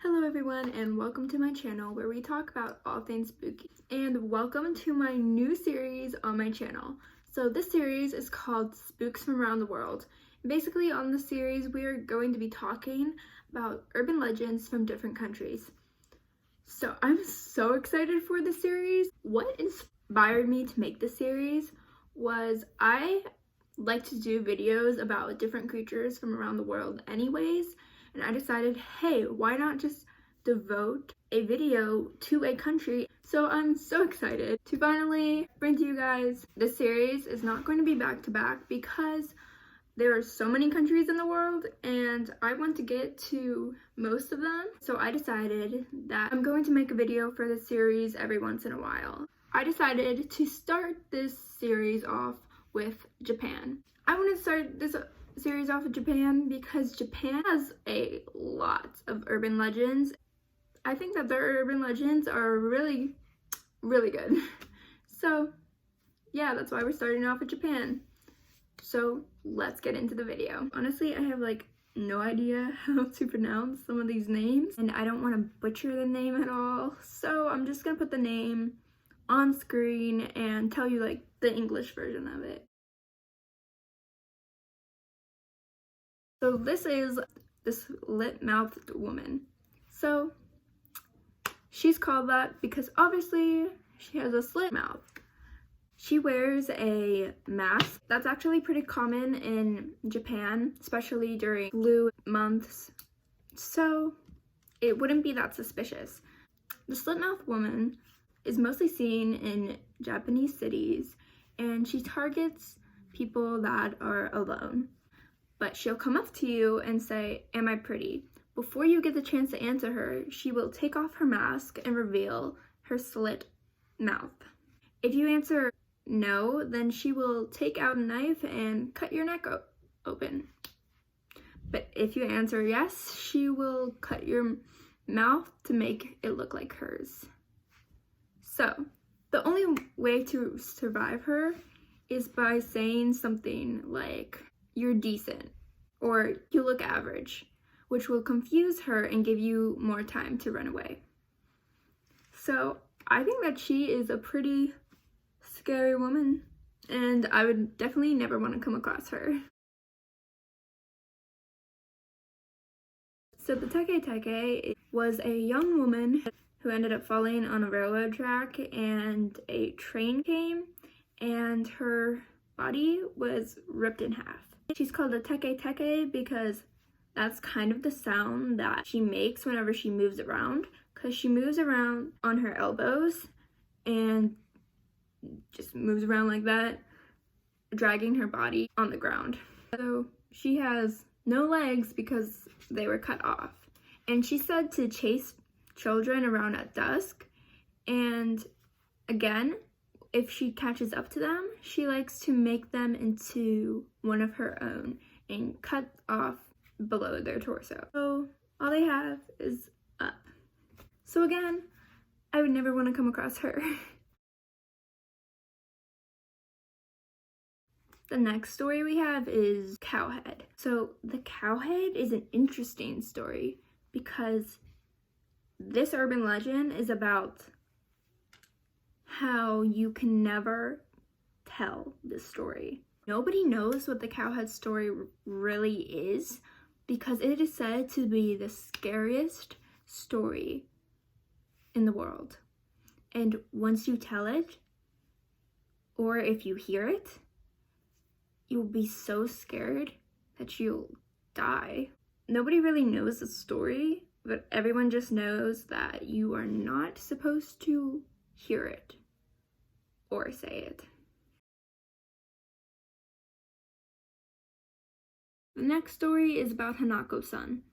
Hello everyone and welcome to my channel where we talk about all things spooky. And welcome to my new series on my channel. So this series is called Spooks from Around the World. Basically on this series we are going to be talking about urban legends from different countries. So I'm so excited for this series. What inspired me to make this series was I like to do videos about different creatures from around the world anyways. And I decided, hey, why not just devote a video to a country? So I'm so excited to finally bring to you guys. This series is not going to be back to back because there are so many countries in the world and I want to get to most of them. So I decided that I'm going to make a video for this series every once in a while. I decided to start this series off with Japan. I want to start this series off with Japan because Japan has a lot of urban legends. I think that their urban legends are really good. So yeah, that's why we're starting off with Japan. So let's get into the video. Honestly, I have no idea how to pronounce some of these names and I don't want to butcher the name at all. So I'm just gonna put the name on screen and tell you the English version of it. So this is this slit-mouthed woman. So she's called that because obviously she has a slit mouth. She wears a mask. That's actually pretty common in Japan, especially during flu months. So it wouldn't be that suspicious. The slit-mouthed woman is mostly seen in Japanese cities and she targets people that are alone. But she'll come up to you and say, "Am I pretty?" Before you get the chance to answer her, she will take off her mask and reveal her slit mouth. If you answer no, then she will take out a knife and cut your neck open. But if you answer yes, she will cut your mouth to make it look like hers. So, the only way to survive her is by saying something like, "You're decent," or "You look average," which will confuse her and give you more time to run away. So I think that she is a pretty scary woman and I would definitely never want to come across her. So the Teke was a young woman who ended up falling on a railroad track and a train came and her body was ripped in half. She's called a Teke because that's kind of the sound that she makes whenever she moves around, because she moves around on her elbows and just moves around like that, dragging her body on the ground. So she has no legs because they were cut off. And she's said to chase children around at dusk, and again, if she catches up to them, she likes to make them into one of her own and cut off below their torso. So all they have is up. So again, I would never want to come across her. The next story we have is Cowhead. So the Cowhead is an interesting story because this urban legend is about how you can never tell this story. Nobody knows what the Cowhead story really is because it is said to be the scariest story in the world. And once you tell it, or if you hear it, you'll be so scared that you'll die. Nobody really knows the story, but everyone just knows that you are not supposed to hear it or say it. The next story is about Hiko Son.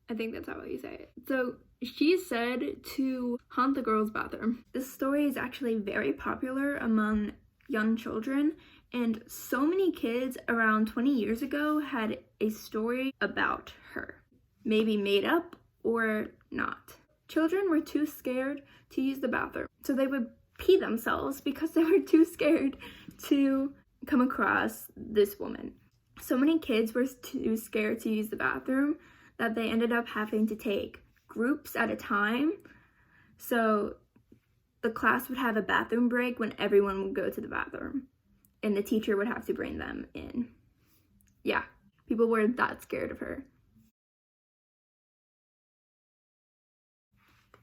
I think that's how you say it. So she's said to haunt the girls' bathroom. This story is actually very popular among young children, and so many kids around 20 years ago had a story about her. Maybe made up or not. Children were too scared to use the bathroom, so they would pee themselves because they were too scared to come across this woman. So many kids were too scared to use the bathroom that they ended up having to take groups at a time. So the class would have a bathroom break when everyone would go to the bathroom, and the teacher would have to bring them in. Yeah, people were that scared of her.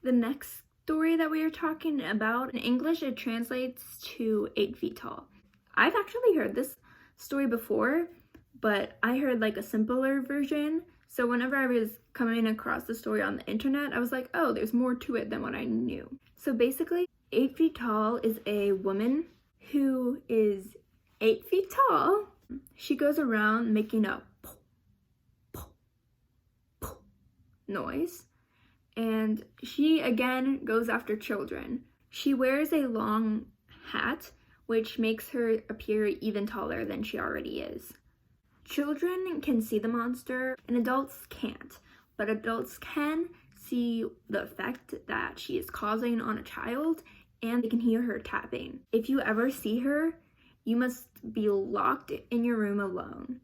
The next story that we are talking about, in English, it translates to 8 feet tall. I've actually heard this story before, but I heard like a simpler version. So whenever I was coming across the story on the internet, I was like, oh, there's more to it than what I knew. So basically, 8 feet tall is a woman who is 8 feet tall. She goes around making a po, po, po noise. And she again goes after children. She wears a long hat, which makes her appear even taller than she already is. Children can see the monster and adults can't, but adults can see the effect that she is causing on a child, and they can hear her tapping. If you ever see her, you must be locked in your room alone.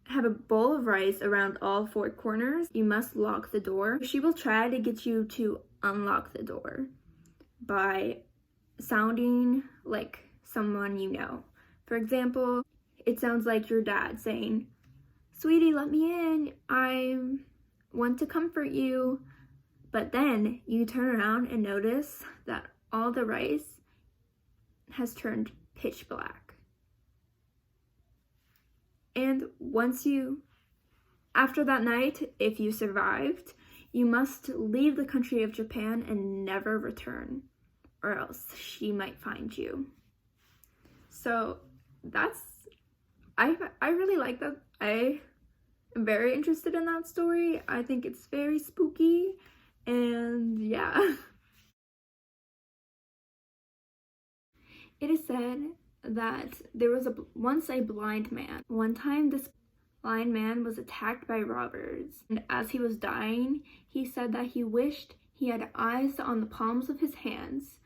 Have a bowl of rice around all 4 corners. You must lock the door. She will try to get you to unlock the door by sounding like someone you know. For example, it sounds like your dad saying, "Sweetie, let me in. I want to comfort you." But then you turn around and notice that all the rice has turned pitch black. And after that night, if you survived, you must leave the country of Japan and never return, or else she might find you. So I really like that. I am very interested in that story. I think it's very spooky, and yeah. It is said that there was once a blind man. One time this blind man was attacked by robbers, and as he was dying, he said that he wished he had eyes on the palms of his hands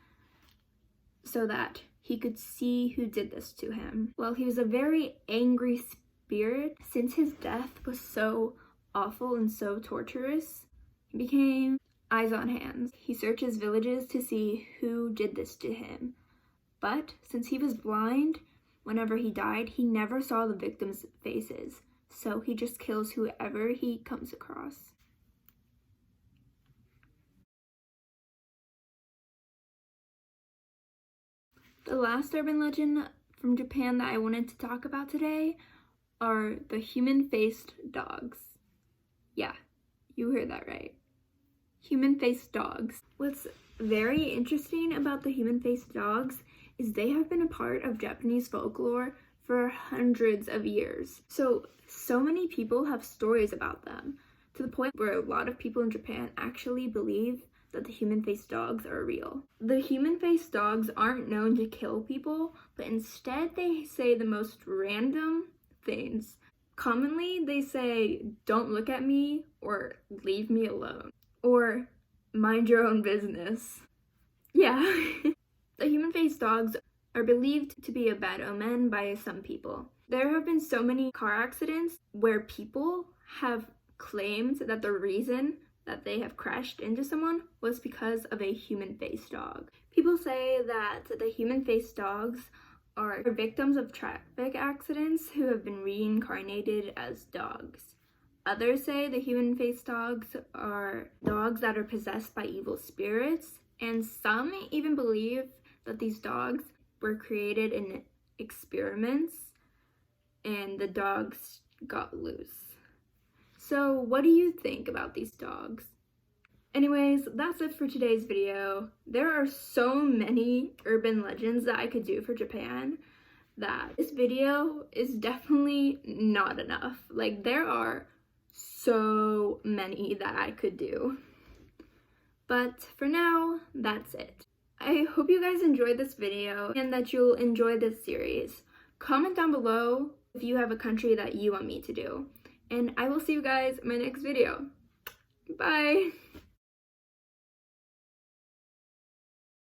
so that he could see who did this to him. Well, he was a very angry spirit. Since his death was so awful and so torturous, he became eyes on hands. He searches villages to see who did this to him. But since he was blind, whenever he died, he never saw the victims' faces. So he just kills whoever he comes across. The last urban legend from Japan that I wanted to talk about today are the human-faced dogs. Yeah, you heard that right. Human-faced dogs. What's very interesting about the human-faced dogs is they have been a part of Japanese folklore for hundreds of years. So many people have stories about them, to the point where a lot of people in Japan actually believe that the human-faced dogs are real. The human-faced dogs aren't known to kill people, but instead they say the most random things. Commonly, they say, "Don't look at me," or "Leave me alone," or "Mind your own business." Yeah. The human-faced dogs are believed to be a bad omen by some people. There have been so many car accidents where people have claimed that the reason that they have crashed into someone was because of a human-faced dog. People say that the human-faced dogs are victims of traffic accidents who have been reincarnated as dogs. Others say the human-faced dogs are dogs that are possessed by evil spirits, and some even believe that these dogs were created in experiments and the dogs got loose. So what do you think about these dogs? Anyways, that's it for today's video. There are so many urban legends that I could do for Japan that this video is definitely not enough. Like, there are so many that I could do. But for now, that's it. I hope you guys enjoyed this video and that you'll enjoy this series. Comment down below if you have a country that you want me to do. And I will see you guys in my next video. Bye!